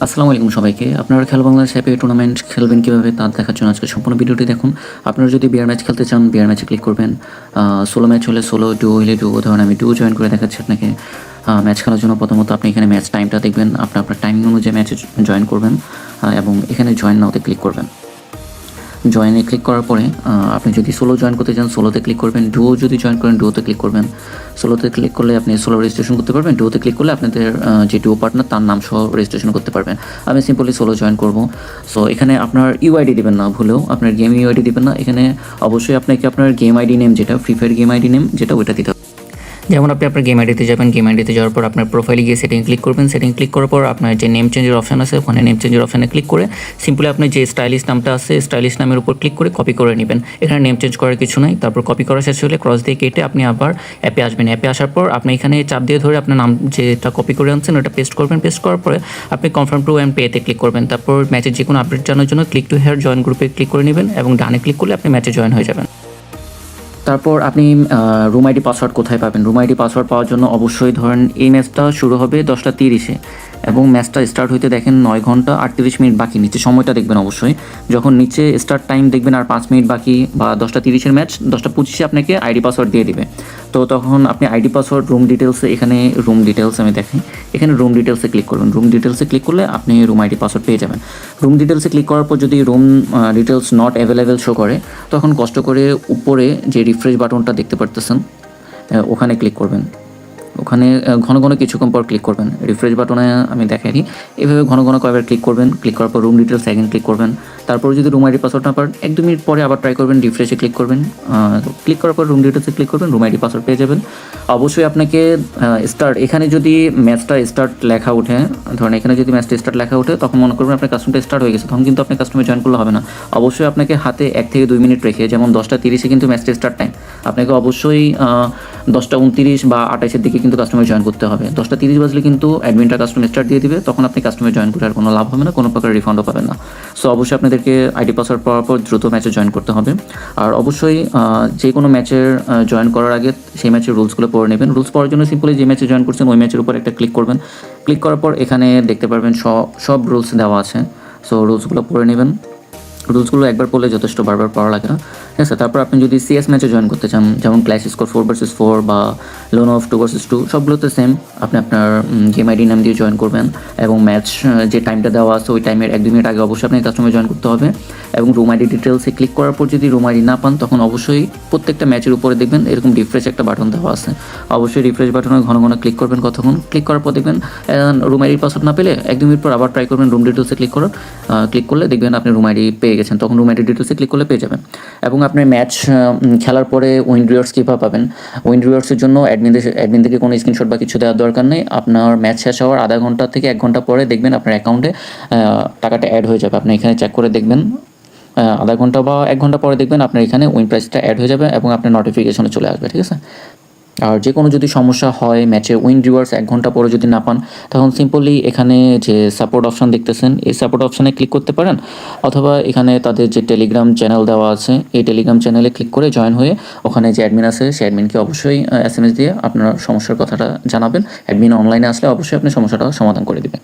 আসসালামু আলাইকুম সবাইকে। আপনারা খেলা বাংলাদেশ অ্যাপে টুর্নামেন্ট খেলবেন কীভাবে তা দেখার জন্য আজকে সম্পূর্ণ ভিডিওটি দেখুন। আপনারা যদি বিয়ার ম্যাচ খেলতে চান বিয়ার ম্যাচে ক্লিক করবেন। সোলো ম্যাচ হলে সোলো, ডুও হলে ডুও। ধরুন আমি ডুও জয়েন করে দেখাচ্ছি আপনাকে। ম্যাচ খেলার জন্য প্রথমত আপনি এখানে ম্যাচ টাইমটা দেখবেন, আপনার টাইমিং অনুযায়ী ম্যাচে জয়েন করবেন এবং এখানে জয়েন নাওতে ক্লিক করবেন। জয়েনে ক্লিক করার পরে আপনি যদি সোলো জয়েন করতে চান সোলোতে ক্লিক করবেন, ডুও যদি জয়েন করেন ডুওতে ক্লিক করবেন। সোলোতে ক্লিক করলে আপনি সোলো রেজিস্ট্রেশন করতে পারবেন, ডুওতে ক্লিক করলে আপনাদের যে ডুও পার্টনার তার নাম সহ রেজিস্ট্রেশন করতে পারবেন। আমি সিম্পলি সোলো জয়েন করব। সো এখানে আপনার ইউআইডি দেবেন না, ভুলেও আপনার গেম ইউআইডি দেবেন না। এখানে অবশ্যই আপনাকে আপনার গেম আইডি নেম যেটা free fire game ID name যেটা ওইটা দিতে হবে। যেমন আপনি আপনার গেম আইডিতে যাবেন, গেম আইডিতে যাওয়ার পর আপনার প্রোফাইলে গিয়ে সেটিং ক্লিক করবেন। সেটিং ক্লিক করার পর আপনার যে নেম চেঞ্জের অপশন আছে ওখানে নেম চেঞ্জের অপশানে ক্লিক করে সিম্পলি আপনি যে স্টাইলিশ নামটা আছে স্টাইলিশ নামের উপর ক্লিক করে কপি করে নেবেন। এখানে নেম চেঞ্জ করার কিছু নাই। তারপর কপি করা শেষ হলে ক্রস দিয়ে কেটে আপনি আবার অ্যাপে আসবেন। অ্যাপে আসার পর আপনি এখানে চাপ দিয়ে ধরে আপনার নাম যেটা কপি করে আনছেন ওটা পেস্ট করবেন। পেস্ট করার পরে আপনি কনফার্ম টু অ্যান্ড পেতে ক্লিক করবেন। তারপর ম্যাচের যে কোনো আপডেট জানার জন্য ক্লিক টু হেয়ার জয়েন গ্রুপে ক্লিক করে নেবেন এবং ডানে ক্লিক করলে আপনি ম্যাচে জয়েন হয়ে যাবেন। তারপর আপনি রুম আইডি পাসওয়ার্ড কোথায় পাবেন? রুম আইডি পাসওয়ার্ড পাওয়ার জন্য অবশ্যই ধরেন এই ম্যাচটা শুরু হবে 10:30 এবং ম্যাচটা স্টার্ট হইতে দেখেন 9 ঘন্টা 38 মিনিট বাকি। নিচে সময়টা দেখবেন অবশ্যই। যখন নিচে স্টার্ট টাইম দেখবেন আর 5 মিনিট বাকি বা 10:30 ম্যাচ 10:25 আপনাকে আইডি পাসওয়ার্ড দিয়ে দিবে। তো তখন আপনি আইডি পাসওয়ার্ড রুম ডিটেলসে এখানে রুম ডিটেলস আমি দেখাই, এখানে রুম ডিটেলসে ক্লিক করবেন। রুম ডিটেলসে ক্লিক করলে আপনি রুম আইডি পাসওয়ার্ড পেয়ে যাবেন। রুম ডিটেলসে ক্লিক করার পর যদি room details not available show করে তখন কষ্ট করে উপরে যে রিফ্রেশ বাটনটা দেখতে পারতেছেন ওখানে ক্লিক করবেন। ওখানে ঘন ঘন কিছুক্ষণ পর ক্লিক করবেন। রিফ্রেশ বাটনে আমি দেখাই দিই, এভাবে ঘন ঘন কয়েকবার ক্লিক করবেন। ক্লিক করার পর রুম ডিটেলস সেকেন্ড ক্লিক করবেন। তারপর যদি রুম আইডি পাসওয়ার্ড না পারেন 1-2 মিনিট পরে আবার ট্রাই করবেন, রিফ্রেশে ক্লিক করবেন। ক্লিক করার পর রুম ডিটেলসে ক্লিক করবেন, রুম আইডি পাসওয়ার্ড পেয়ে যাবেন। অবশ্যই আপনাকে স্টার্ট এখানে যদি ম্যাচটা স্টার্ট লেখা ওঠে, ধরেন এখানে যদি ম্যাচটা স্টার্ট লেখা ওঠে তখন মনে করবেন আপনার কাস্টমটা স্টার্ট হয়ে গেছে, তখন কিন্তু আপনি কাস্টমে জয়েন করলে হবে না। অবশ্যই আপনাকে হাতে 1 থেকে 2 মিনিট রেখে, যেমন 10:30 কিন্তু ম্যাচটা স্টার্ট টাইম, আপনাকে অবশ্যই 10:29 বা 28-এর দিকে কিন্তু কাস্টমে জয়েন করতে হবে। 10:30 বাজলে কিন্তু অ্যাডমিনটা কাস্টমার স্টার্ট দিয়ে দিবে, তখন আপনি কাস্টমার জয়েন করে আর কোনো লাভ হবে না, কোনো প্রকার রিফান্ডও পাবেন না। সো অবশ্যই আপনাদেরকে আইডি পাসওয়ার্ড পাওয়ার পর দ্রুত ম্যাচে জয়েন করতে হবে। আর অবশ্যই যে কোনো ম্যাচের জয়েন করার আগে সেই ম্যাচের রুলসগুলো পড়ে নেবেন। রুলস পড়ার জন্য সিম্পলি যে ম্যাচে জয়েন করছেন ওই ম্যাচের উপর একটা ক্লিক করবেন। ক্লিক করার পর এখানে দেখতে পারবেন সব রুলস দেওয়া আছে। সো রুলসগুলো পড়ে নেবেন। রুলসগুলো একবার পড়লে যথেষ্ট, বারবার পড়া লাগে না, ঠিক আছে। তারপর আপনি যদি সিএস ম্যাচে জয়েন করতে চান, যেমন ক্ল্যাশ স্কোর 4 vs 4 বা লোন অফ 2 vs 2, সবগুলোতে সেম। আপনি আপনার গেম আইডি নাম দিয়ে জয়েন করবেন এবং ম্যাচ যে টাইমটা দেওয়া আছে ওই টাইমের 1-2 মিনিট আগে অবশ্যই আপনি কাস্টমারে জয়েন করতে হবে। এবং রুম আইডি ডিটেলসে ক্লিক করার পর যদি রুম আইডি না পান তখন অবশ্যই প্রত্যেকটা ম্যাচের উপরে দেখবেন এরকম রিফ্রেশ একটা বাটন দেওয়া আছে। অবশ্যই রিফ্রেশ বাটনে ঘন ঘন ক্লিক করবেন কতক্ষণ। ক্লিক করার পর দেখবেন রুম আইডি পাসওয়ার্ড না পেলে 1-2 মিনিট পর আবার ট্রাই করবেন। রুম ডিটেলসে ক্লিক করলে দেখবেন আপনি রুম আইডি পেয়ে গেছেন, তখন রুম আইডি ডিটেলসে ক্লিক করলে পেয়ে যাবেন। এবং আপনি ম্যাচ খেলার পরে উইন রিওয়ার্ডস কীভাবে পাবেন? উইন রিওয়ার্ডসের জন্য অ্যাডমিন থেকে কোনো স্ক্রিনশট বা কিছু দেওয়ার দরকার নেই। আপনার ম্যাচ শেষ হওয়ার আধা ঘন্টা থেকে 1 ঘন্টা পরে দেখবেন আপনার অ্যাকাউন্টে টাকাটা অ্যাড হয়ে যাবে। আপনি এখানে চেক করে দেখবেন আধা ঘন্টা বা 1 ঘন্টা পরে দেখবেন আপনার এখানে উইন প্রাইসটা অ্যাড হয়ে যাবে এবং আপনার নোটিফিকেশনে চলে আসবে, ঠিক আছে। আর যে কোনো যদি সমস্যা হয় ম্যাচে উইন রিওয়ার্ডস 1 ঘন্টা পরে যদি না পান তখন সিম্পলি এখানে যে সাপোর্ট অপশান দেখতেছেন এই সাপোর্ট অপশানে ক্লিক করতে পারেন, অথবা এখানে তাদের যে টেলিগ্রাম চ্যানেল দেওয়া আছে এই টেলিগ্রাম চ্যানেলে ক্লিক করে জয়েন হয়ে ওখানে যে অ্যাডমিন আছে সেই অ্যাডমিনকে অবশ্যই SMS দিয়ে আপনার সমস্যার কথাটা জানাবেন। অ্যাডমিন অনলাইনে আসলে অবশ্যই আপনি সমস্যাটা সমাধান করে দেবেন।